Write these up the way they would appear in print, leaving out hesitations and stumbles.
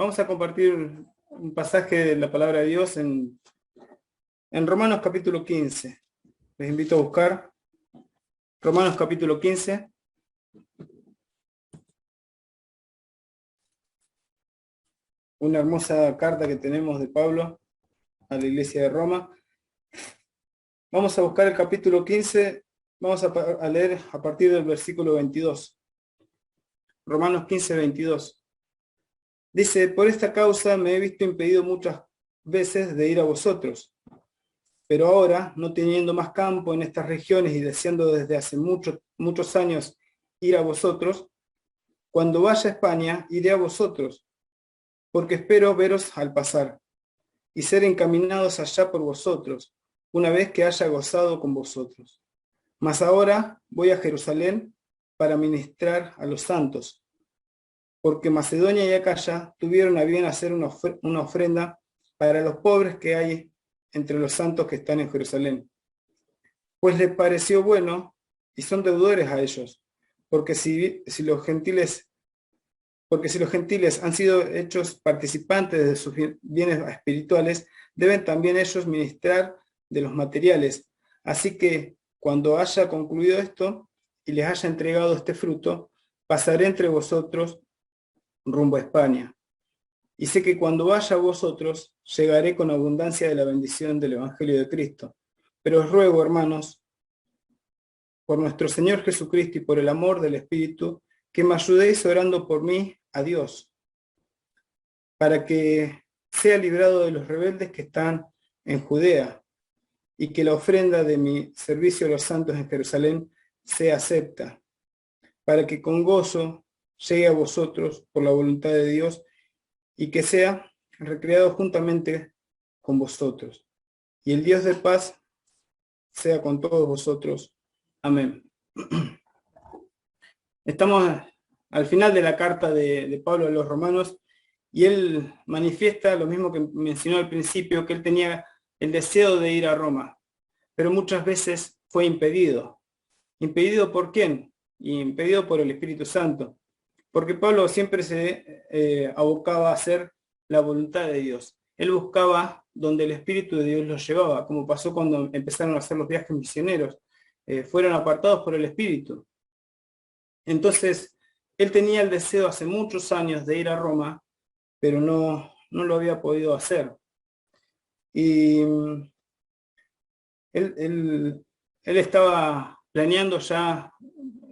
Vamos a compartir un pasaje de la palabra de Dios en Romanos capítulo 15. Les invito a buscar Romanos capítulo 15. Una hermosa carta que tenemos de Pablo a la iglesia de Roma. Vamos a buscar el capítulo 15, vamos a leer a partir del versículo 22. Romanos 15, 22. Dice: por esta causa me he visto impedido muchas veces de ir a vosotros, pero ahora, no teniendo más campo en estas regiones y deseando desde hace muchos años ir a vosotros, cuando vaya a España iré a vosotros, porque espero veros al pasar, y ser encaminados allá por vosotros, una vez que haya gozado con vosotros. Mas ahora voy a Jerusalén para ministrar a los santos, porque Macedonia y Acaya tuvieron a bien hacer una ofrenda para los pobres que hay entre los santos que están en Jerusalén. Pues les pareció bueno, y son deudores a ellos, porque si los gentiles han sido hechos participantes de sus bienes espirituales, deben también ellos ministrar de los materiales. Así que cuando haya concluido esto y les haya entregado este fruto, pasaré entre vosotros rumbo a España. Y sé que cuando vaya a vosotros, llegaré con abundancia de la bendición del Evangelio de Cristo. Pero os ruego, hermanos, por nuestro Señor Jesucristo y por el amor del Espíritu, que me ayudéis orando por mí a Dios, para que sea librado de los rebeldes que están en Judea, y que la ofrenda de mi servicio a los santos en Jerusalén sea acepta, para que con gozo llegue a vosotros por la voluntad de Dios, y que sea recreado juntamente con vosotros. Y el Dios de paz sea con todos vosotros. Amén. Estamos al final de la carta de Pablo a los romanos, y él manifiesta lo mismo que mencionó al principio, que él tenía el deseo de ir a Roma, pero muchas veces fue impedido. ¿Impedido por quién? Impedido por el Espíritu Santo. Porque Pablo siempre se abocaba a hacer la voluntad de Dios. Él buscaba donde el Espíritu de Dios los llevaba, como pasó cuando empezaron a hacer los viajes misioneros. Fueron apartados por el Espíritu. Entonces, él tenía el deseo hace muchos años de ir a Roma, pero no lo había podido hacer. Y él estaba planeando ya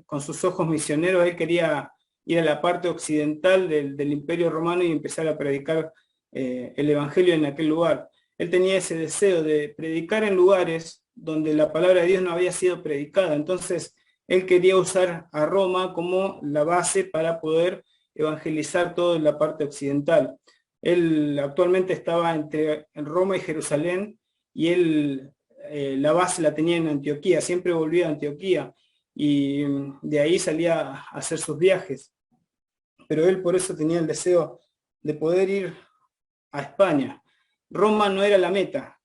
con sus ojos misioneros. Él quería ir a la parte occidental del Imperio Romano y empezar a predicar el Evangelio en aquel lugar. Él tenía ese deseo de predicar en lugares donde la palabra de Dios no había sido predicada. Entonces, él quería usar a Roma como la base para poder evangelizar toda la parte occidental. Él actualmente estaba entre Roma y Jerusalén, y él la base la tenía en Antioquía. Siempre volvía a Antioquía, y de ahí salía a hacer sus viajes. Pero él por eso tenía el deseo de poder ir a España. Roma no era la meta,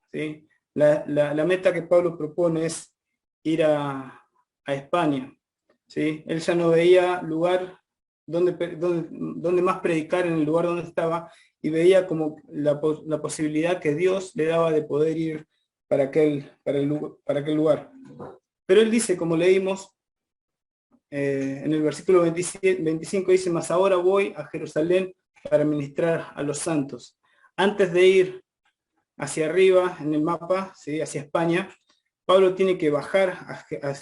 ¿sí? La meta que Pablo propone es ir a España, ¿sí? Él ya no veía lugar donde más predicar en el lugar donde estaba, y veía como la posibilidad que Dios le daba de poder ir para aquel lugar. Pero él dice, como leímos, en el versículo 25 dice: mas ahora voy a Jerusalén para ministrar a los santos. Antes de ir hacia arriba en el mapa, ¿sí?, hacia España, Pablo tiene que bajar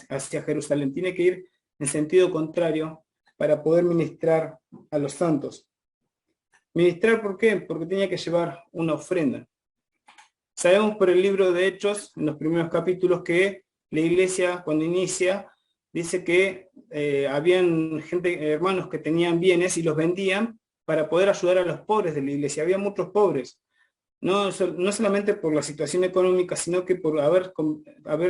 hacia Jerusalén, tiene que ir en sentido contrario para poder ministrar a los santos. ¿Ministrar por qué? Porque tenía que llevar una ofrenda. Sabemos por el libro de Hechos, en los primeros capítulos, que la iglesia, cuando inicia, dice que habían hermanos que tenían bienes y los vendían para poder ayudar a los pobres de la iglesia. Había muchos pobres, no solamente por la situación económica, sino que por haber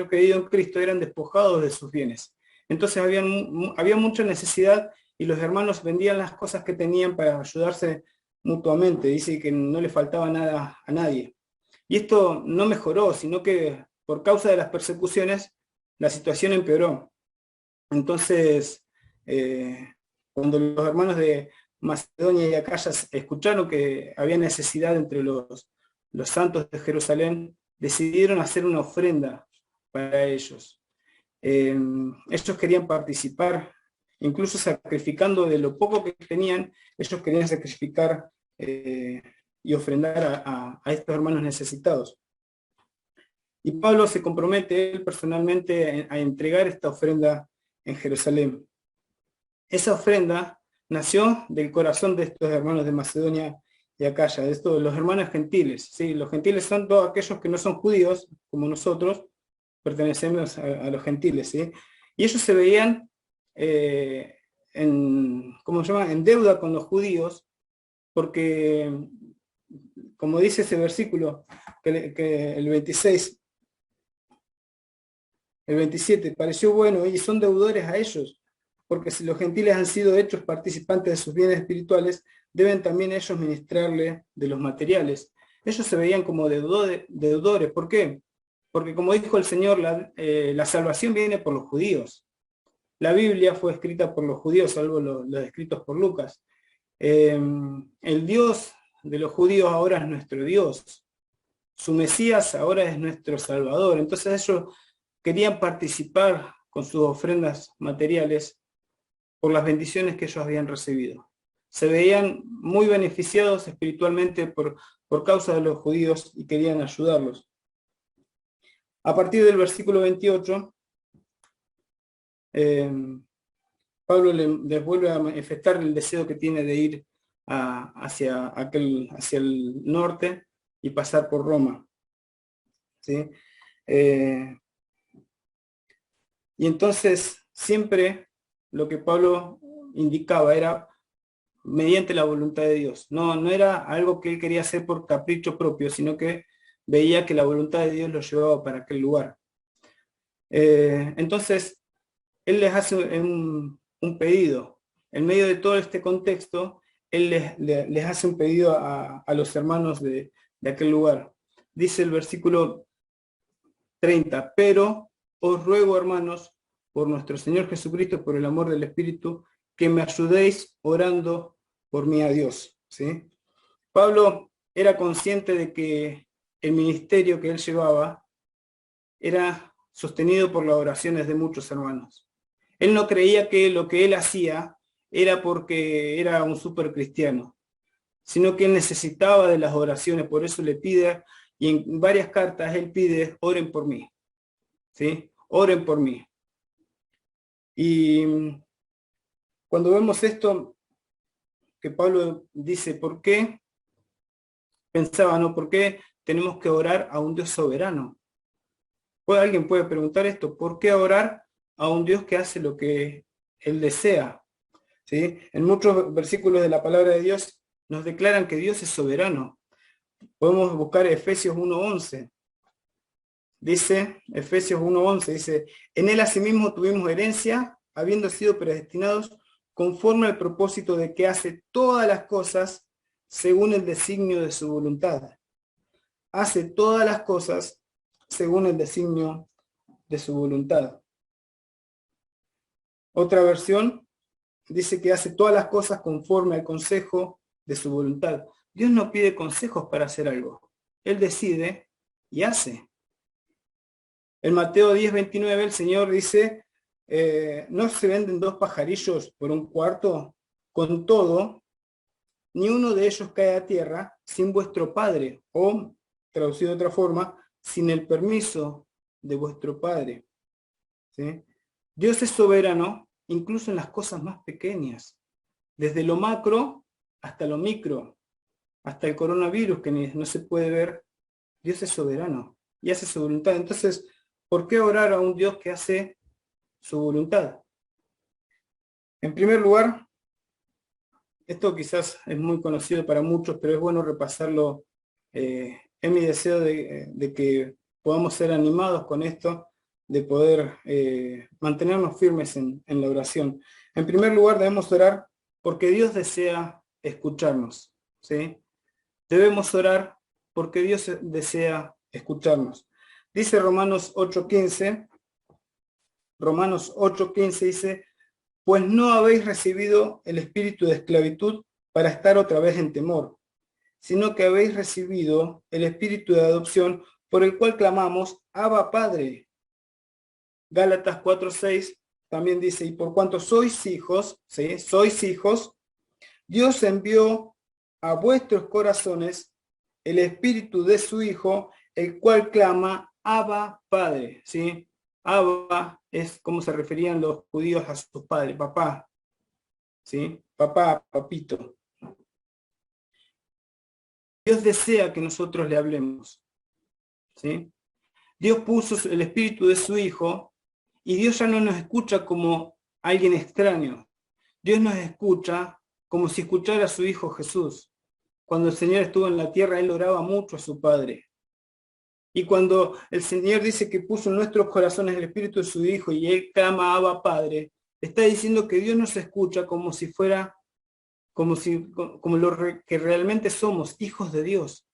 creído en Cristo eran despojados de sus bienes. Entonces había mucha necesidad, y los hermanos vendían las cosas que tenían para ayudarse mutuamente. Dice que no le faltaba nada a nadie. Y esto no mejoró, sino que por causa de las persecuciones la situación empeoró. Entonces, cuando los hermanos de Macedonia y Acaya escucharon que había necesidad entre los santos de Jerusalén, decidieron hacer una ofrenda para ellos. Ellos querían participar, incluso sacrificando de lo poco que tenían, ellos querían sacrificar y ofrendar a estos hermanos necesitados. Y Pablo se compromete él personalmente a entregar esta ofrenda en Jerusalén. Esa ofrenda nació del corazón de estos hermanos de Macedonia y Acaya, de los hermanos gentiles. ¿Sí? Los gentiles son todos aquellos que no son judíos, como nosotros, pertenecemos a los gentiles. ¿Sí? Y ellos se veían en deuda con los judíos, porque, como dice ese versículo, que el 26, el 27, pareció bueno, y son deudores a ellos, porque si los gentiles han sido hechos participantes de sus bienes espirituales, deben también ellos ministrarle de los materiales. Ellos se veían como deudores. ¿Por qué? Porque como dijo el Señor, la salvación viene por los judíos. La Biblia fue escrita por los judíos, salvo los escritos por Lucas. El Dios de los judíos ahora es nuestro Dios. Su Mesías ahora es nuestro Salvador. Entonces ellos querían participar con sus ofrendas materiales por las bendiciones que ellos habían recibido. Se veían muy beneficiados espiritualmente por causa de los judíos y querían ayudarlos. A partir del versículo 28, Pablo les vuelve a manifestar el deseo que tiene de ir hacia el norte y pasar por Roma. ¿Sí? Y entonces siempre lo que Pablo indicaba era mediante la voluntad de Dios. No era algo que él quería hacer por capricho propio, sino que veía que la voluntad de Dios lo llevaba para aquel lugar. Entonces, él les hace un pedido. En medio de todo este contexto, él les hace un pedido a los hermanos de aquel lugar. Dice el versículo 30, pero os ruego, hermanos, por nuestro Señor Jesucristo, por el amor del Espíritu, que me ayudéis orando por mí a Dios. ¿Sí? Pablo era consciente de que el ministerio que él llevaba era sostenido por las oraciones de muchos hermanos. Él no creía que lo que él hacía era porque era un súper cristiano, sino que él necesitaba de las oraciones, por eso le pide, y en varias cartas él pide, oren por mí. ¿Sí? Oren por mí. Y cuando vemos esto, que Pablo dice, ¿por qué? Pensaba, ¿no? ¿Por qué tenemos que orar a un Dios soberano? Alguien puede preguntar esto, ¿por qué orar a un Dios que hace lo que Él desea? ¿Sí? En muchos versículos de la palabra de Dios nos declaran que Dios es soberano. Podemos buscar Efesios 1:11. Dice, Efesios 1:11, dice, en Él asimismo tuvimos herencia, habiendo sido predestinados conforme al propósito de que hace todas las cosas según el designio de su voluntad. Hace todas las cosas según el designio de su voluntad. Otra versión dice que hace todas las cosas conforme al consejo de su voluntad. Dios no pide consejos para hacer algo. Él decide y hace. En Mateo 10:29 el Señor dice, ¿no se venden 2 pajarillos por un cuarto? Con todo, ni uno de ellos cae a tierra sin vuestro Padre, o, traducido de otra forma, sin el permiso de vuestro Padre. ¿Sí? Dios es soberano incluso en las cosas más pequeñas, desde lo macro hasta lo micro, hasta el coronavirus que no se puede ver. Dios es soberano y hace su voluntad. Entonces, ¿por qué orar a un Dios que hace su voluntad? En primer lugar, esto quizás es muy conocido para muchos, pero es bueno repasarlo. Es mi deseo de que podamos ser animados con esto, de poder mantenernos firmes en la oración. En primer lugar, debemos orar porque Dios desea escucharnos. ¿Sí? Debemos orar porque Dios desea escucharnos. Dice Romanos 8:15, Romanos 8:15 dice, pues no habéis recibido el espíritu de esclavitud para estar otra vez en temor, sino que habéis recibido el espíritu de adopción por el cual clamamos, Abba Padre. Gálatas 4:6 también dice, y por cuanto sois hijos, ¿sí? Sois hijos, Dios envió a vuestros corazones el espíritu de su Hijo, el cual clama, Abba Padre, ¿sí? Abba es como se referían los judíos a sus padres, papá, ¿sí? Papá, papito. Dios desea que nosotros le hablemos, ¿sí? Dios puso el espíritu de su Hijo y Dios ya no nos escucha como alguien extraño. Dios nos escucha como si escuchara a su Hijo Jesús. Cuando el Señor estuvo en la tierra, Él oraba mucho a su Padre. Y cuando el Señor dice que puso en nuestros corazones el espíritu de su Hijo y Él clama a Abba Padre, está diciendo que Dios nos escucha como si fuera, como lo que realmente somos, hijos de Dios.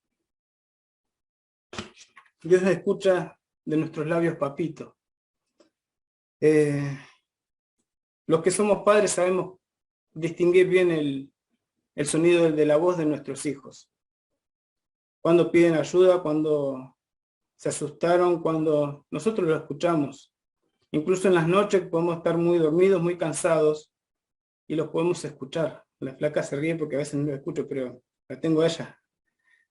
Dios nos escucha de nuestros labios, papito. Los que somos padres sabemos distinguir bien el sonido de la voz de nuestros hijos. Cuando piden ayuda, cuando se asustaron, cuando nosotros lo escuchamos. Incluso en las noches podemos estar muy dormidos, muy cansados, y los podemos escuchar. La flaca se ríe porque a veces no lo escucho, pero la tengo a ella,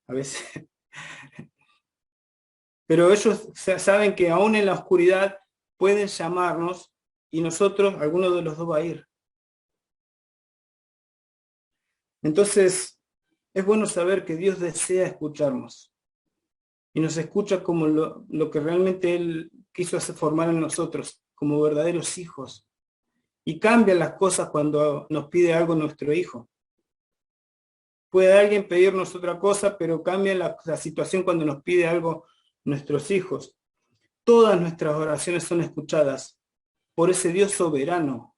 a veces. Pero ellos saben que aún en la oscuridad pueden llamarnos y nosotros, alguno de los dos va a ir. Entonces, es bueno saber que Dios desea escucharnos. Y nos escucha como lo que realmente Él quiso hacer formar en nosotros, como verdaderos hijos. Y cambia las cosas cuando nos pide algo nuestro hijo. Puede alguien pedirnos otra cosa, pero cambia la situación cuando nos pide algo nuestros hijos. Todas nuestras oraciones son escuchadas por ese Dios soberano,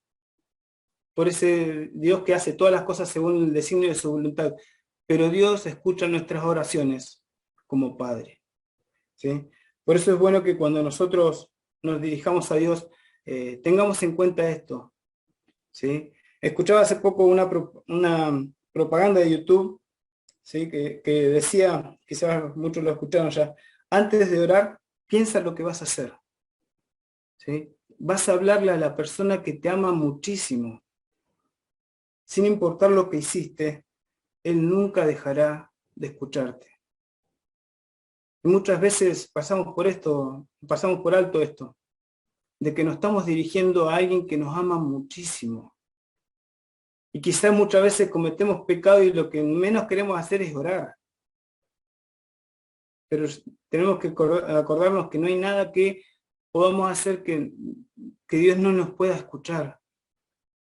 por ese Dios que hace todas las cosas según el designio de su voluntad. Pero Dios escucha nuestras oraciones como Padre, ¿sí? Por eso es bueno que cuando nosotros nos dirijamos a Dios, tengamos en cuenta esto, ¿sí? Escuchaba hace poco una propaganda de YouTube, ¿sí? que decía, quizás muchos lo escucharon ya, antes de orar, piensa lo que vas a hacer, ¿sí? Vas a hablarle a la persona que te ama muchísimo. Sin importar lo que hiciste, Él nunca dejará de escucharte. Y muchas veces pasamos por alto esto, de que nos estamos dirigiendo a alguien que nos ama muchísimo. Y quizás muchas veces cometemos pecado y lo que menos queremos hacer es orar. Pero tenemos que acordarnos que no hay nada que podamos hacer que Dios no nos pueda escuchar.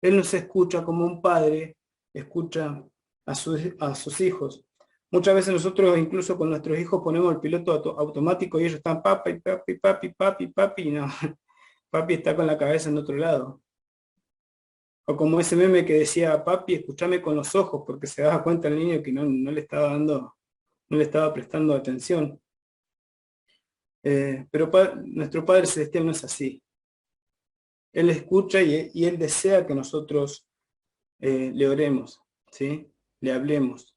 Él nos escucha como un padre escucha a sus hijos. Muchas veces nosotros incluso con nuestros hijos ponemos el piloto automático y ellos están papi, papi, papi, papi, papi, y no, papi está con la cabeza en otro lado. O como ese meme que decía, papi, escúchame con los ojos, porque se daba cuenta el niño que no le estaba prestando atención. Pero nuestro Padre Celestial no es así. Él escucha y Él desea que nosotros le oremos, ¿sí? Le hablemos,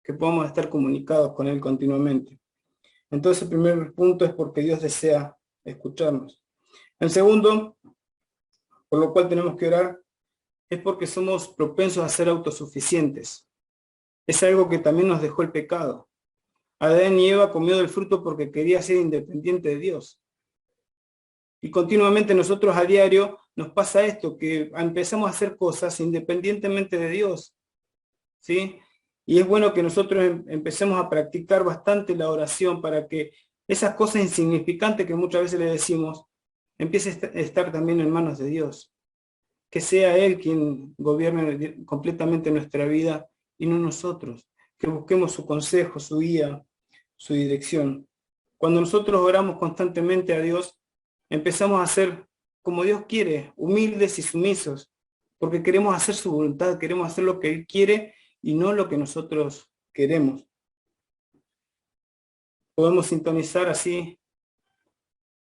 que podamos estar comunicados con Él continuamente. Entonces el primer punto es porque Dios desea escucharnos. El segundo, por lo cual tenemos que orar, es porque somos propensos a ser autosuficientes. Es algo que también nos dejó el pecado. Adán y Eva comió del fruto porque quería ser independiente de Dios. Y continuamente nosotros a diario nos pasa esto, que empezamos a hacer cosas independientemente de Dios, ¿sí? Y es bueno que nosotros empecemos a practicar bastante la oración para que esas cosas insignificantes que muchas veces le decimos, empiece a estar también en manos de Dios. Que sea Él quien gobierne completamente nuestra vida y no nosotros. Que busquemos su consejo, su guía, su dirección. Cuando nosotros oramos constantemente a Dios, empezamos a ser como Dios quiere, humildes y sumisos, porque queremos hacer su voluntad, queremos hacer lo que Él quiere y no lo que nosotros queremos. Podemos sintonizar así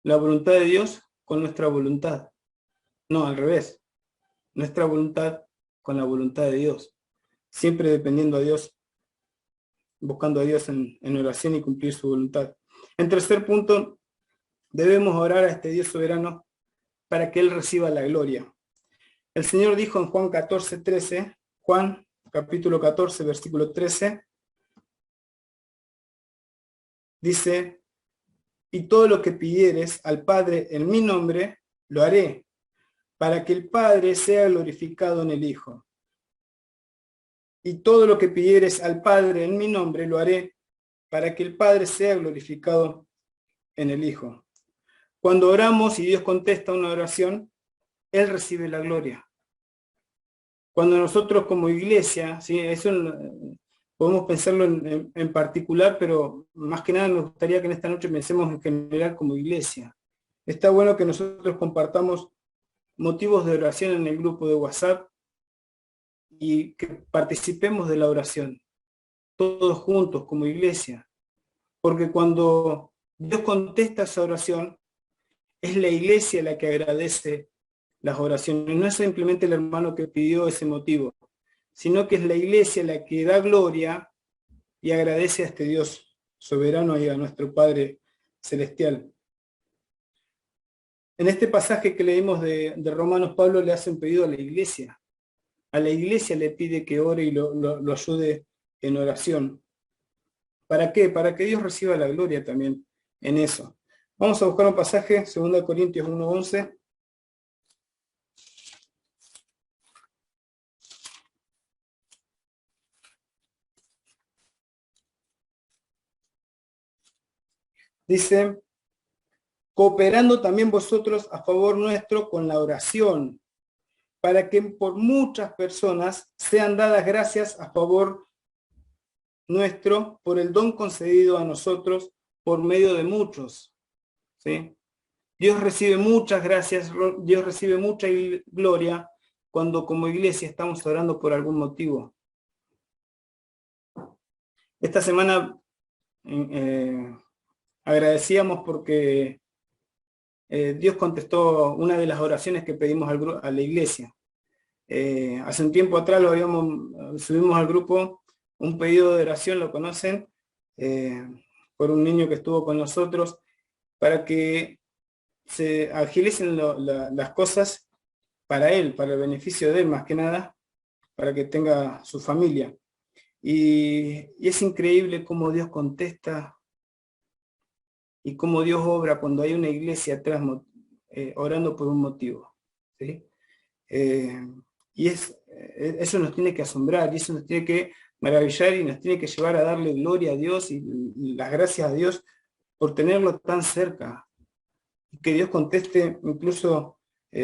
la voluntad de Dios con nuestra voluntad. No, al revés. Nuestra voluntad con la voluntad de Dios. siempre dependiendo a Dios, buscando a Dios en oración y cumplir su voluntad. En tercer punto, debemos orar a este Dios soberano para que Él reciba la gloria. El Señor dijo en Juan 14:13, Juan capítulo 14, versículo 13, dice, y todo lo que pidieres al Padre en mi nombre, lo haré, para que el Padre sea glorificado en el Hijo. Y todo lo que pidieres al Padre en mi nombre, lo haré, para que el Padre sea glorificado en el Hijo. Cuando oramos y Dios contesta una oración, Él recibe la gloria. Cuando nosotros como iglesia, ¿sí? Eso podemos pensarlo en particular, pero más que nada me gustaría que en esta noche pensemos en general como iglesia. Está bueno que nosotros compartamos motivos de oración en el grupo de WhatsApp y que participemos de la oración, todos juntos como iglesia. Porque cuando Dios contesta esa oración, es la iglesia la que agradece las oraciones. No es simplemente el hermano que pidió ese motivo, sino que es la iglesia la que da gloria y agradece a este Dios soberano y a nuestro Padre Celestial. En este pasaje que leímos de Romanos, Pablo le hace un pedido a la iglesia. A la iglesia le pide que ore y lo ayude en oración. ¿Para qué? Para que Dios reciba la gloria también en eso. Vamos a buscar un pasaje, 2 Corintios 1:11. Dice, cooperando también vosotros a favor nuestro con la oración, para que por muchas personas sean dadas gracias a favor nuestro por el don concedido a nosotros por medio de muchos. ¿Sí? Dios recibe muchas gracias, Dios recibe mucha gloria cuando como iglesia estamos orando por algún motivo. Esta semana agradecíamos porque Dios contestó una de las oraciones que pedimos a la iglesia. Hace un tiempo atrás subimos al grupo un pedido de oración, lo conocen, por un niño que estuvo con nosotros, para que se agilicen las cosas para él, para el beneficio de él más que nada, para que tenga su familia. Y es increíble cómo Dios contesta y cómo Dios obra cuando hay una iglesia atrás orando por un motivo. ¿Sí? Y eso nos tiene que asombrar, y eso nos tiene que maravillar y nos tiene que llevar a darle gloria a Dios y las gracias a Dios por tenerlo tan cerca. Y que Dios conteste incluso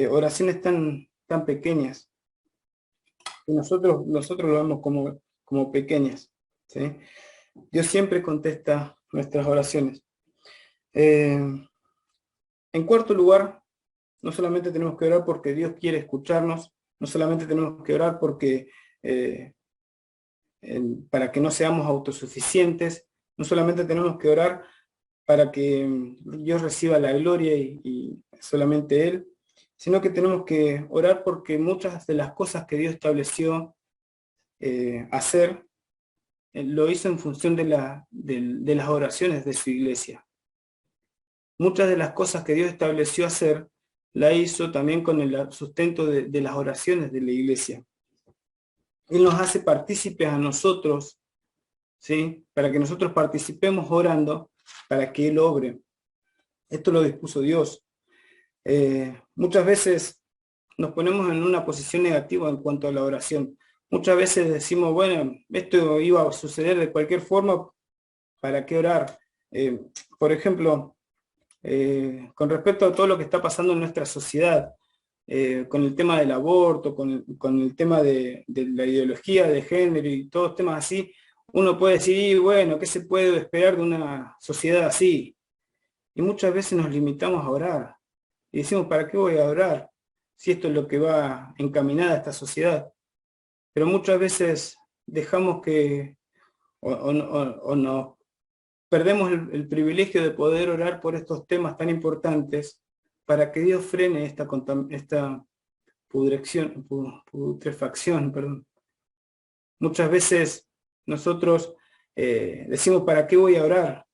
oraciones tan pequeñas, que nosotros lo vemos como pequeñas. ¿Sí? Dios siempre contesta nuestras oraciones. En cuarto lugar, no solamente tenemos que orar porque Dios quiere escucharnos, no solamente tenemos que orar porque para que no seamos autosuficientes, no solamente tenemos que orar para que Dios reciba la gloria y solamente Él, sino que tenemos que orar porque muchas de las cosas que Dios estableció hacer, lo hizo en función de las oraciones de su iglesia. Muchas de las cosas que Dios estableció hacer, la hizo también con el sustento de las oraciones de la iglesia. Él nos hace partícipes a nosotros, ¿sí? Para que nosotros participemos orando, para que Él obre. Esto lo dispuso Dios. Muchas veces nos ponemos en una posición negativa en cuanto a la oración. Muchas veces decimos, bueno, esto iba a suceder de cualquier forma, ¿para qué orar? Por ejemplo, con respecto a todo lo que está pasando en nuestra sociedad, con el tema del aborto, con el tema de la ideología de género y todos temas así, uno puede decir, bueno, ¿qué se puede esperar de una sociedad así? Y muchas veces nos limitamos a orar. Y decimos, ¿para qué voy a orar? Si esto es lo que va encaminada a esta sociedad. Pero muchas veces dejamos que, o nos perdemos el privilegio de poder orar por estos temas tan importantes para que Dios frene esta putrefacción, Muchas veces nosotros decimos, ¿para qué voy a orar?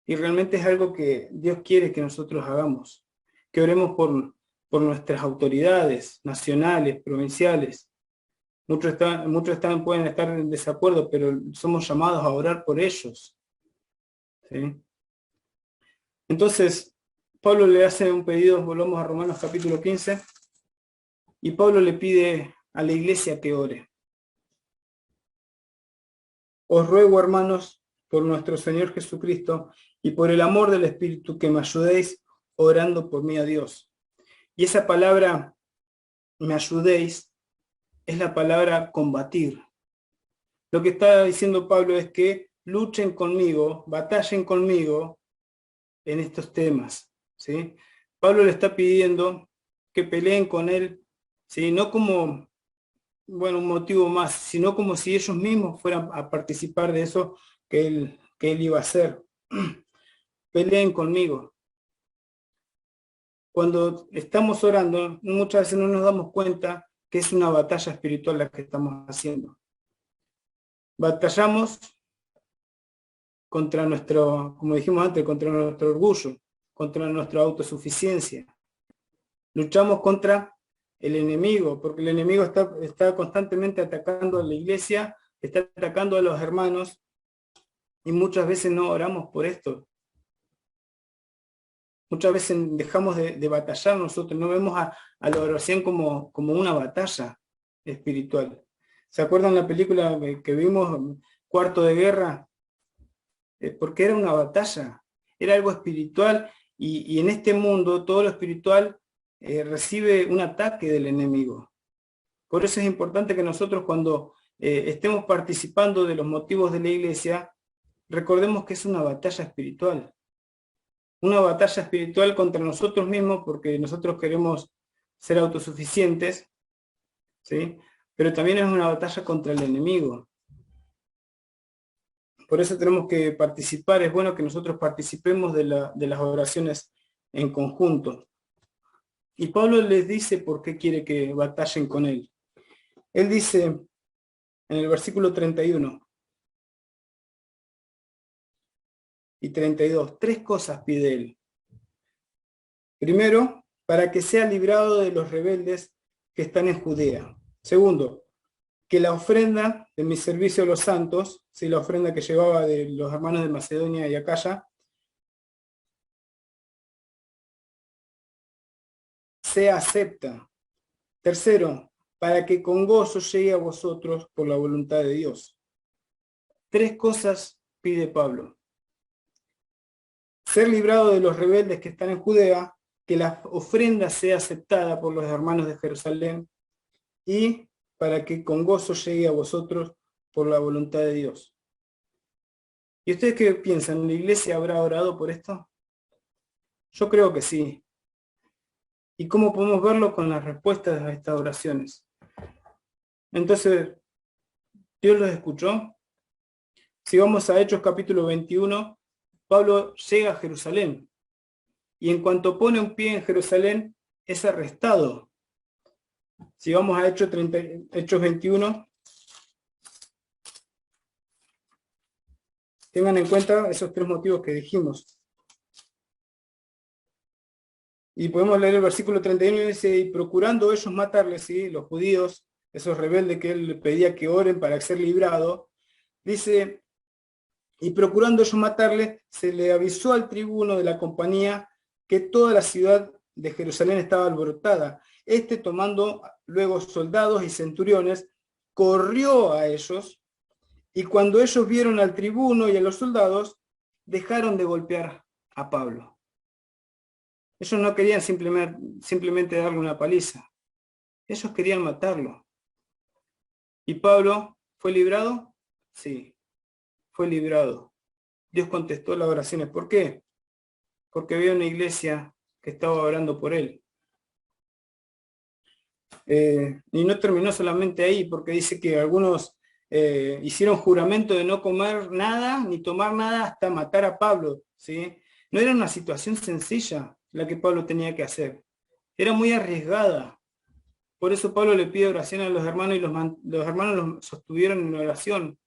Y realmente es algo que Dios quiere que nosotros hagamos, que oremos por nuestras autoridades nacionales, provinciales. Pueden estar en desacuerdo, pero somos llamados a orar por ellos. ¿Sí? Entonces, Pablo le hace un pedido, volvamos a Romanos capítulo 15, y Pablo le pide a la iglesia que ore. Os ruego, hermanos, por nuestro Señor Jesucristo y por el amor del Espíritu, que me ayudéis orando por mí a Dios. Y esa palabra, me ayudéis, es la palabra combatir. Lo que está diciendo Pablo es que luchen conmigo, batallen conmigo en estos temas. ¿Sí? Pablo le está pidiendo que peleen con él, ¿sí? No como un motivo más, sino como si ellos mismos fueran a participar de eso que él iba a hacer. Peleen conmigo. Cuando estamos orando, muchas veces no nos damos cuenta que es una batalla espiritual la que estamos haciendo. Batallamos contra nuestro, como dijimos antes, contra nuestro orgullo, contra nuestra autosuficiencia. Luchamos contra el enemigo, porque el enemigo está constantemente atacando a la iglesia, está atacando a los hermanos, y muchas veces no oramos por esto. Muchas veces dejamos de batallar nosotros, no vemos a la oración como una batalla espiritual. ¿Se acuerdan la película que vimos, Cuarto de Guerra? Porque era una batalla, era algo espiritual, y en este mundo todo lo espiritual recibe un ataque del enemigo. Por eso es importante que nosotros, cuando estemos participando de los motivos de la iglesia, recordemos que es una batalla espiritual. Una batalla espiritual contra nosotros mismos, porque nosotros queremos ser autosuficientes, ¿sí? Pero también es una batalla contra el enemigo. Por eso tenemos que participar, es bueno que nosotros participemos de las oraciones en conjunto. Y Pablo les dice por qué quiere que batallen con él. Él dice en el versículo 31 y 32, 3 cosas pide él. Primero, para que sea librado de los rebeldes que están en Judea. Segundo, que la ofrenda de mi servicio a los santos, ¿sí? La ofrenda que llevaba de los hermanos de Macedonia y Acaya, sea acepta. Tercero, para que con gozo llegue a vosotros por la voluntad de Dios. 3 cosas pide Pablo. Ser librado de los rebeldes que están en Judea, que la ofrenda sea aceptada por los hermanos de Jerusalén, y para que con gozo llegue a vosotros por la voluntad de Dios. ¿Y ustedes qué piensan? ¿La iglesia habrá orado por esto? Yo creo que sí. ¿Y cómo podemos verlo con las respuestas a estas oraciones? Entonces, ¿Dios los escuchó? Si vamos a Hechos capítulo 21, Pablo llega a Jerusalén, y en cuanto pone un pie en Jerusalén, es arrestado. Si vamos a Hechos 21, tengan en cuenta esos 3 motivos que dijimos. Y podemos leer el versículo 31 y dice, y procurando ellos matarle, ¿sí? Los judíos, esos rebeldes que él pedía que oren para ser librado, dice, y procurando ellos matarle, se le avisó al tribuno de la compañía que toda la ciudad de Jerusalén estaba alborotada. Este, tomando luego soldados y centuriones, corrió a ellos, y cuando ellos vieron al tribuno y a los soldados, dejaron de golpear a Pablo. Ellos no querían simplemente darle una paliza. Ellos querían matarlo. ¿Y Pablo fue librado? Sí, fue librado. Dios contestó las oraciones. ¿Por qué? Porque había una iglesia que estaba orando por él. Y no terminó solamente ahí, porque dice que algunos hicieron juramento de no comer nada ni tomar nada hasta matar a Pablo, ¿sí? No era una situación sencilla la que Pablo tenía que hacer. Era muy arriesgada. Por eso Pablo le pide oración a los hermanos y los hermanos los sostuvieron en oración.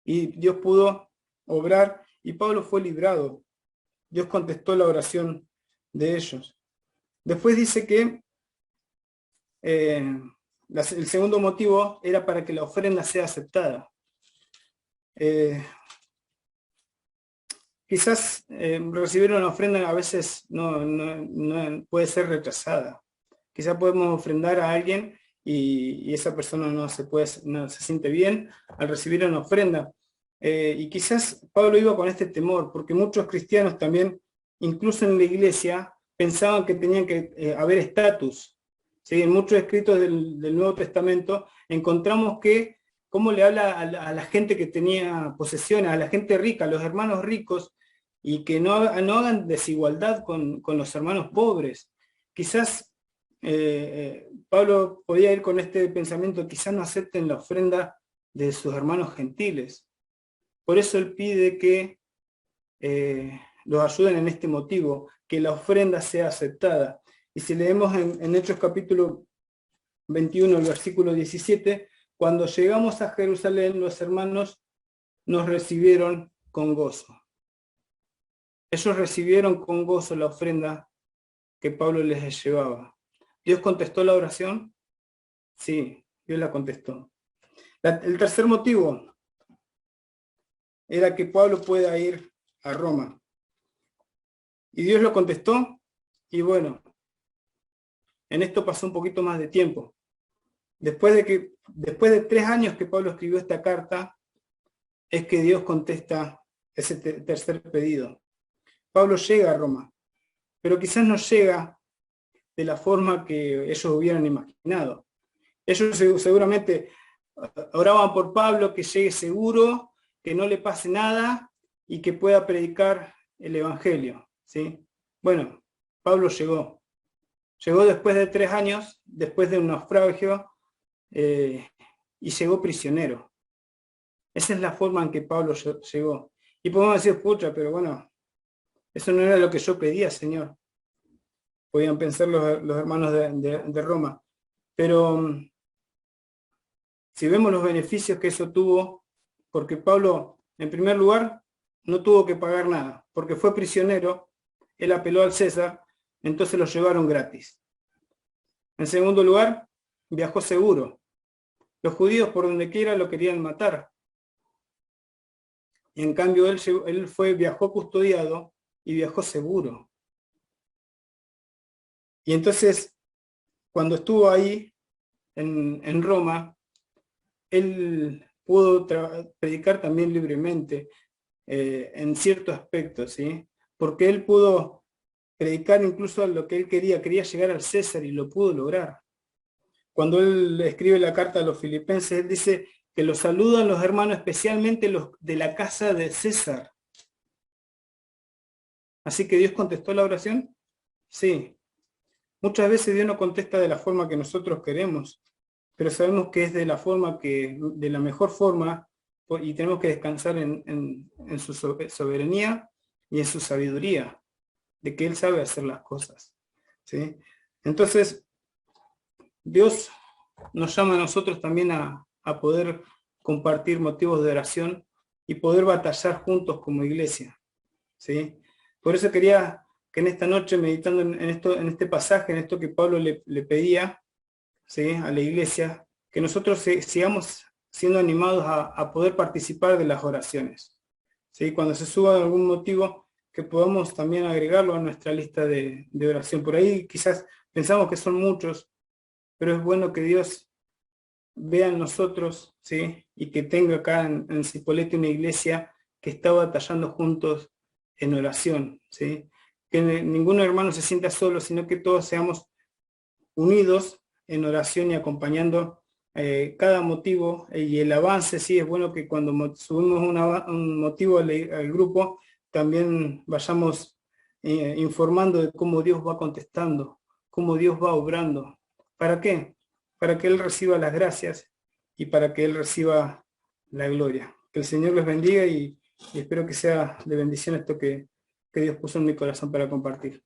Y Dios pudo obrar y Pablo fue librado. Dios contestó la oración de ellos. Después dice que el segundo motivo era para que la ofrenda sea aceptada. Quizás recibir una ofrenda a veces no puede ser rechazada. Quizás podemos ofrendar a alguien y esa persona no se siente bien al recibir una ofrenda. Y quizás Pablo iba con este temor, porque muchos cristianos también, incluso en la iglesia, pensaban que tenían que haber estatus. ¿Sí? En muchos escritos del Nuevo Testamento encontramos que cómo le habla a la gente que tenía posesiones, a la gente rica, a los hermanos ricos, y que no hagan desigualdad con los hermanos pobres. Quizás Pablo podía ir con este pensamiento, quizás no acepten la ofrenda de sus hermanos gentiles. Por eso él pide que los ayuden en este motivo, que la ofrenda sea aceptada. Y si leemos en Hechos capítulo 21, el versículo 17, cuando llegamos a Jerusalén, los hermanos nos recibieron con gozo. Ellos recibieron con gozo la ofrenda que Pablo les llevaba. ¿Dios contestó la oración? Sí, Dios la contestó. El tercer motivo era que Pablo pueda ir a Roma. Y Dios lo contestó, y bueno, en esto pasó un poquito más de tiempo. Después de 3 años que Pablo escribió esta carta, es que Dios contesta ese tercer pedido. Pablo llega a Roma, pero quizás no llega de la forma que ellos hubieran imaginado. Ellos seguramente oraban por Pablo, que llegue seguro, que no le pase nada y que pueda predicar el Evangelio. ¿Sí? Bueno, Pablo llegó. Llegó después de 3 años, después de un naufragio, y llegó prisionero. Esa es la forma en que Pablo llegó. Y podemos decir, pucha, pero bueno, eso no era lo que yo pedía, Señor. Podían pensar los hermanos de Roma. Pero si vemos los beneficios que eso tuvo, porque Pablo, en primer lugar, no tuvo que pagar nada, porque fue prisionero, él apeló al César, entonces lo llevaron gratis. En segundo lugar, viajó seguro. Los judíos por donde quiera lo querían matar. Y en cambio él viajó custodiado y viajó seguro. Y entonces, cuando estuvo ahí, en Roma, él pudo predicar también libremente, en cierto aspecto, ¿sí? Porque él pudo predicar incluso a lo que él quería llegar al César y lo pudo lograr. Cuando él escribe la carta a los filipenses, él dice que los saludan los hermanos, especialmente los de la casa de César. Así que Dios contestó la oración. Sí. Muchas veces Dios no contesta de la forma que nosotros queremos, pero sabemos que es de la mejor forma, y tenemos que descansar en su soberanía y en su sabiduría, de que Él sabe hacer las cosas. ¿Sí? Entonces, Dios nos llama a nosotros también a poder compartir motivos de oración y poder batallar juntos como iglesia. ¿Sí? Por eso quería que en esta noche, meditando en este pasaje, en esto que Pablo le pedía, ¿sí?, a la iglesia, que nosotros sigamos siendo animados a poder participar de las oraciones. ¿Sí? Cuando se suba algún motivo, que podamos también agregarlo a nuestra lista de oración. Por ahí quizás pensamos que son muchos, pero es bueno que Dios vea en nosotros, ¿sí?, y que tenga acá en Cipolletti una iglesia que está batallando juntos en oración, ¿sí? Que ningún hermano se sienta solo, sino que todos seamos unidos en oración y acompañando cada motivo y el avance. Sí, es bueno que cuando subimos un motivo al grupo, también vayamos informando de cómo Dios va contestando, cómo Dios va obrando. ¿Para qué? Para que Él reciba las gracias y para que Él reciba la gloria. Que el Señor les bendiga y espero que sea de bendición esto que Dios puso en mi corazón para compartir.